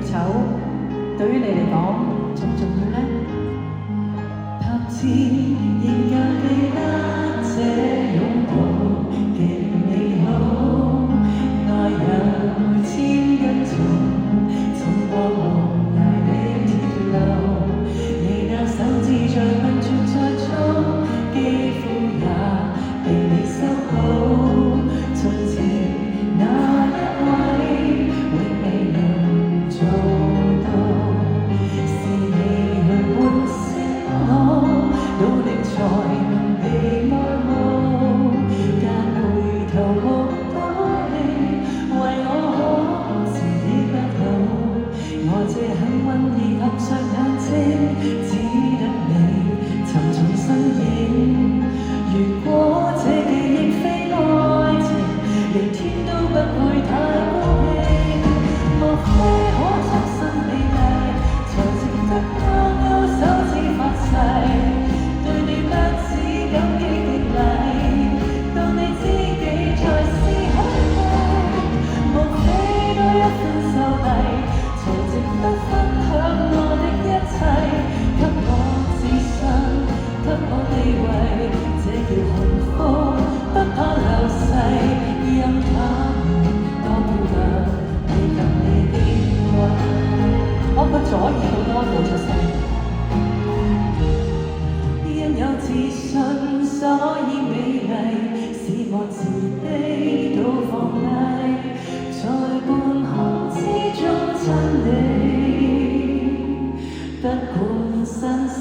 醜，對於你嚟講重唔重要呢？拍子仍舊記得這擁抱極美好，愛有千斤重，衝過無涯的鐵路，你那手指在困住在中，肌膚也被你修好，從前那一位永未能做到，是你去喚醒我，努力才能被愛慕，間回頭目睹你為我可自己不好，我這幸運兒合上眼睛，只得你沉重身影，如果這記憶非愛情，連天都不會太高興，莫非可終身美麗，才值得勾勾手指發誓，對你不止感激的禮，當你知己才是虛偽，莫非多一分秀麗，才值得分享我的一切，給我自信，給我地位，這叫幸福，不怕流逝，任他們多漂亮，未及你的愛。我個左耳好多冇出聲，因有自信，所以美麗，使我自卑都放低，在半空之中親你，不管身世。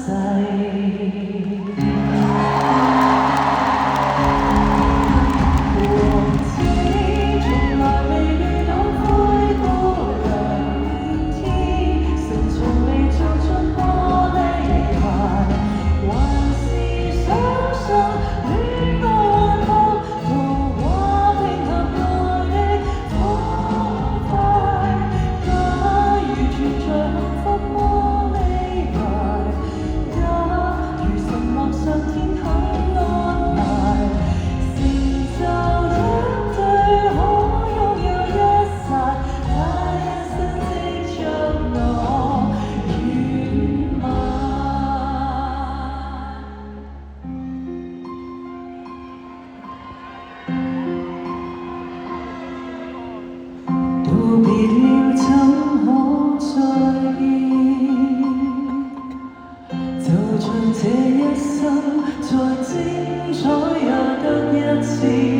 道別了怎可再見？就像這一生再精彩也得一次。